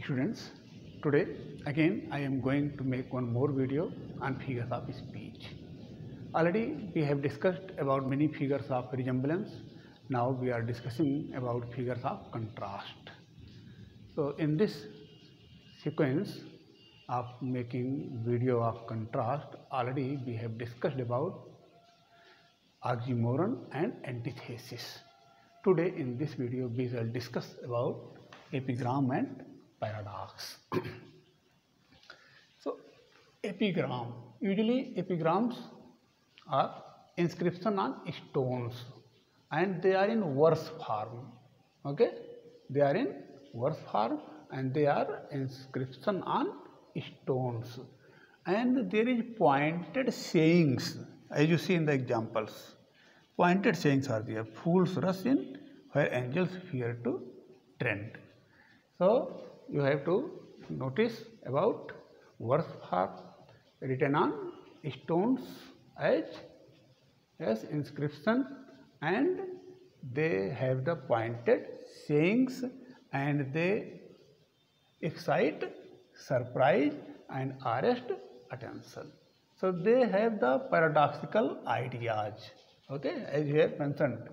students, today again I am going to make one more video on figures of speech. Already we have discussed about many figures of resemblance. Now we are discussing about figures of contrast. So in this sequence of making video of contrast, already we have discussed about oxymoron and antithesis. Today in this video we shall discuss about epigram and paradox. So epigram, usually epigrams are inscription on stones and they are in verse form. Okay, they are in verse form and they are inscription on stones, and there is pointed sayings as you see in the examples. Pointed sayings are there. Fools rush in where angels fear to tread. So you have to notice about verse form written on stones as inscription, and they have the pointed sayings and they excite surprise and arrest attention. So they have the paradoxical ideas. Okay, as you have mentioned,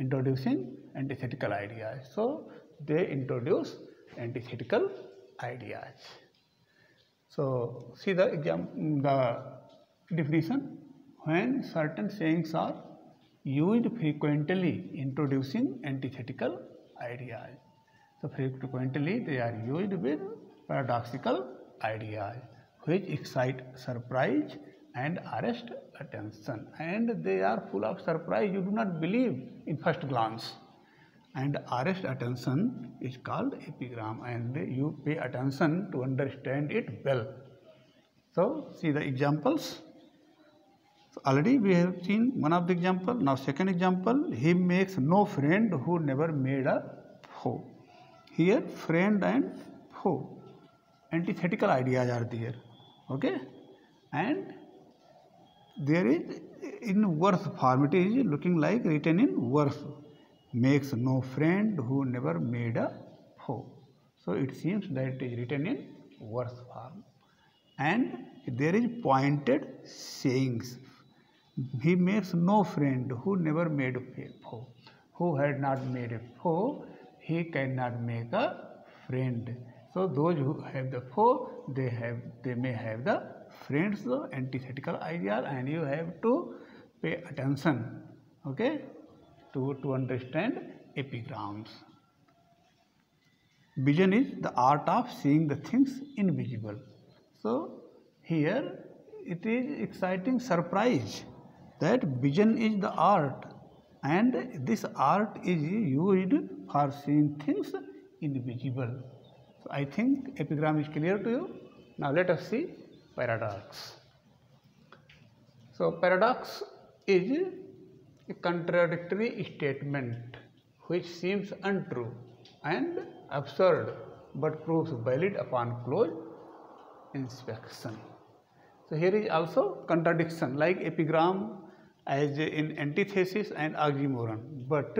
introducing antithetical ideas. So they introduce antithetical ideas. So see the definition. When certain sayings are used frequently introducing antithetical ideas. So frequently they are used with paradoxical ideas which excite surprise and arrest attention, and they are full of surprise. You do not believe in first glance, and arrest attention is called epigram, and you pay attention to understand it well. So see the examples. So already we have seen one of the example. Now second example, he makes no friend who never made a foe. Here friend and foe, antithetical ideas are there. Okay, and there is in verse form, it is looking like written in verse. Makes no friend who never made a foe. So it seems that it is written in verse form, and there is pointed sayings. He makes no friend who never made a foe. Who had not made a foe, he cannot make a friend. So those who have the foe, they may have the friends, the antithetical ideas, and you have to pay attention, okay, to understand epigrams. Vision is the art of seeing the things invisible. So here it is exciting surprise that vision is the art, and this art is used for seeing things invisible. So I think epigram is clear to you. Now let us see paradox. So paradox is a contradictory statement which seems untrue and absurd but proves valid upon close inspection. So here is also contradiction like epigram as in antithesis and oxymoron, but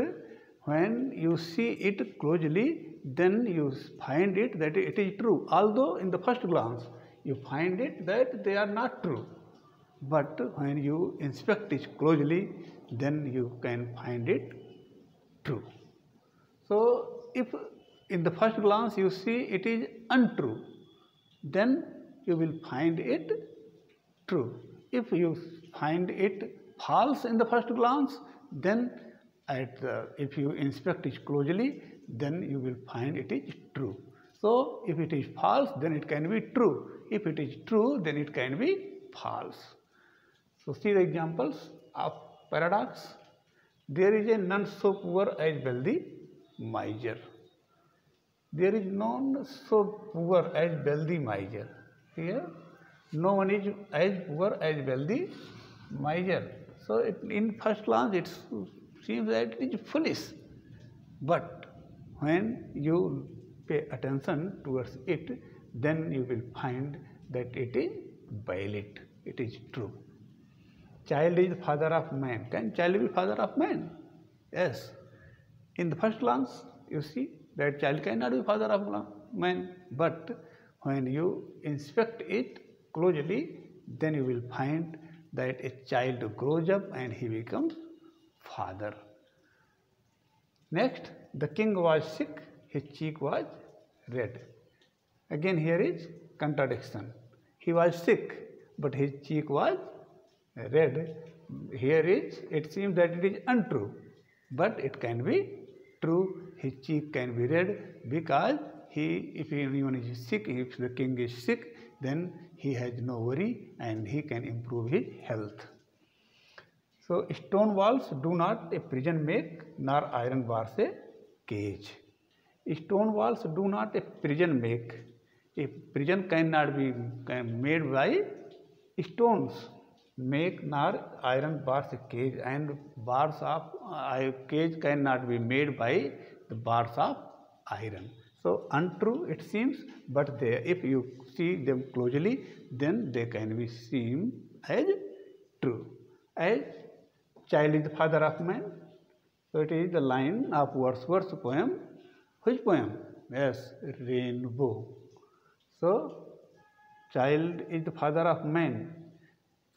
when you see it closely, then you find it that it is true, although in the first glance you find it that they are not true, but when you inspect it closely, then you can find it true. So if in the first glance you see it is untrue, then you will find it true. If you find it false in the first glance, then if you inspect it closely, then you will find it is true. So if it is false, then it can be true. If it is true, then it can be false. So see the examples of paradox. There is a none so poor as wealthy miser. There is none so poor as wealthy miser. Here, no one is as poor as wealthy miser. So in first glance it seems that it is foolish, but when you pay attention towards it, then you will find that it is valid, it is true. Child is father of man. Can child be father of man? Yes. In the first glance, you see that child cannot be father of man, but when you inspect it closely, then you will find that a child grows up and he becomes father. Next, the king was sick, his cheek was red. Again here is contradiction. He was sick, but his cheek was red. Here is, it seems that it is untrue, but it can be true. His cheek can be red because if anyone is sick, if the king is sick, then he has no worry and he can improve his health. So, stone walls do not a prison make, nor iron bars a cage. Stone walls do not a prison make. A prison cannot be made by stones make, nor iron bars a cage, and bars of cage cannot be made by the bars of iron. So untrue it seems, but if you see them closely, then they can be seen as true. As child is the father of man, so it is the line of Wordsworth's poem. Which poem? Yes, Rainbow. So child is the father of man.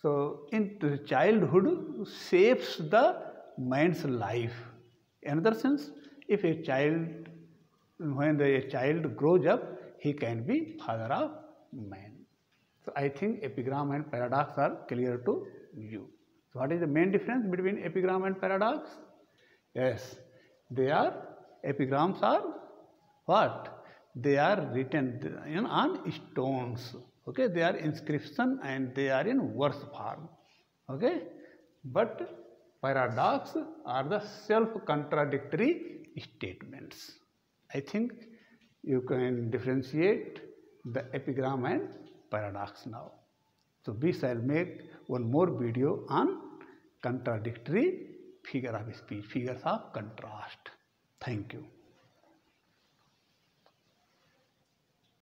So in childhood shapes the man's life. In another sense, if a child, when a child grows up, he can be father of man. So I think epigram and paradox are clear to you. So what is the main difference between epigram and paradox? Yes, epigrams are what? They are written on stones. Okay, they are inscription and they are in verse form. Okay, but paradox are the self-contradictory statements. I think you can differentiate the epigram and paradox now. So we shall make one more video on contradictory figure of speech, figures of contrast. Thank you.